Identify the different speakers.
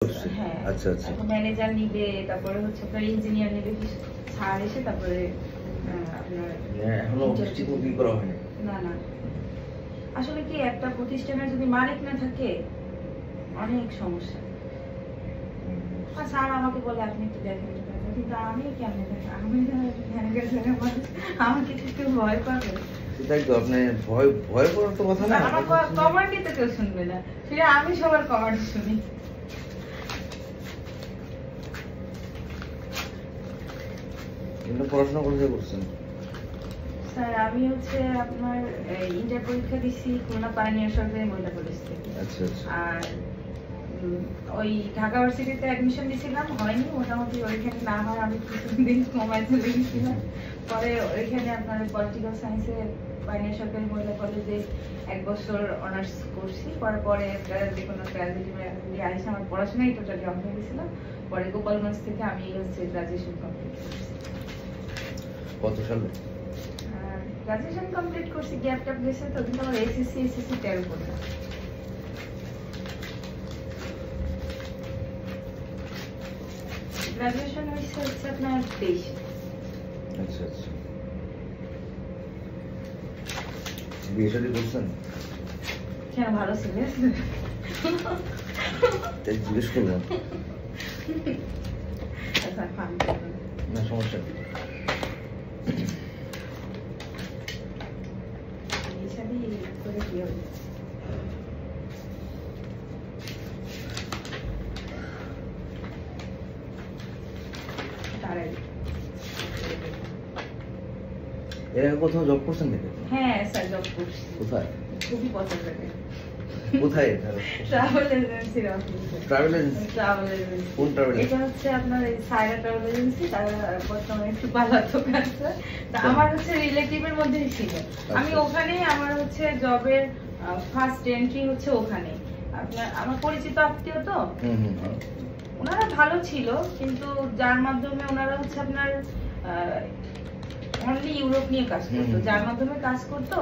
Speaker 1: হ্যাঁ,
Speaker 2: আচ্ছা আচ্ছা।
Speaker 1: ম্যানেজার নিবে, তারপরে হচ্ছে আপনার ইঞ্জিনিয়ার নিবে, স্যার এসে তারপরে আপনার
Speaker 2: এখনো ঠিকমতো কি করা হয়নি।
Speaker 1: না না, আসলে কি একটা প্রতিষ্ঠানের যদি মালিক না থাকে অনেক সমস্যা। আর স্যার আমাকে বলে আপনি একটু দেখেন, কিন্তু আমি কেমন দেখেন, আমি আমাকে একটু ভয় পাবে।
Speaker 2: তাই তো, আপনি ভয় করার তো কথা না।
Speaker 1: আমার কমান্ডই তো কেউ শুনবে না, সেটা আমি সবার কমান্ড শুনি।
Speaker 2: পড়াশোনা কোথায় করছেন?
Speaker 1: স্যার আমি হচ্ছে আপনার ইন্টার পরীক্ষা দিচ্ছি খুলনা পাইনিয়ার সরকারি মহিলা কলেজ থেকে।
Speaker 2: আচ্ছা আচ্ছা।
Speaker 1: আর ওই ঢাকা ভার্সিটিতে অ্যাডমিশন দিয়েছিলাম, হয়নি মোটামুটি। ওইখানে না হয় আমি কিছুদিন সময় চলে গেছিলাম। পরে ওইখানে আপনার পলিটিক্যাল সায়েন্সে পাইনিয়ার সরকারি মহিলা কলেজে 1 বছর অনার্স করছি। করার পরে যে কোনো ট্রায়াল আইসে আমার পড়াশোনাই টোটালি অফ হয়ে গেছিল। পরে গোপালগঞ্জ থেকে আমি হচ্ছে গ্রাজুয়েশন কমপ্লিট করছি।
Speaker 2: কত সালে?
Speaker 1: গ্রাজুয়েশন কমপ্লিট করছি, গ্যাপ ট্যাপ গেছে তো, কিন্তু আমার এসএসসি 13 পড়ে। গ্রাজুয়েশন হচ্ছে আপনার 23।
Speaker 2: আচ্ছা আচ্ছা। বিয়ে শাদী করছেন?
Speaker 1: কেন, ভালো ছেলে
Speaker 2: তাই জিজ্ঞেস করলাম।
Speaker 1: আচ্ছা,
Speaker 2: না সমস্যা নেই।
Speaker 1: বিয়ে শাদী করে কি হবে?
Speaker 2: এর আগে কোথাও জব করছেন নাকি?
Speaker 1: হ্যাঁ স্যার, জব করছি।
Speaker 2: কোথায়?
Speaker 1: খুবই পছন্দ লাগে।
Speaker 2: কোথায়?
Speaker 1: ট্রাভেল এজেন্সির অফিসে।
Speaker 2: Travel agency?
Speaker 1: Travel agency.
Speaker 2: কোন ট্রাভেল?
Speaker 1: এটা হচ্ছে আপনার এই সায়রা ট্রাভেল এজেন্সি। তারা বর্তমানে একটু পালাতক আছে। আমার হচ্ছে রিলেটিভের মধ্যেই ছিল। আমি ওখানেই আমার হচ্ছে জবের ফার্স্ট এন্ট্রি হচ্ছে ওখানে। আপনার আমার পরিচিত আত্মীয় তো, ওনারা ভালো ছিল, কিন্তু যার মাধ্যমে ওনারা হচ্ছে আপনার অনলি ইউরোপ নিয়ে কাজ করতো, যার মাধ্যমে কাজ করতো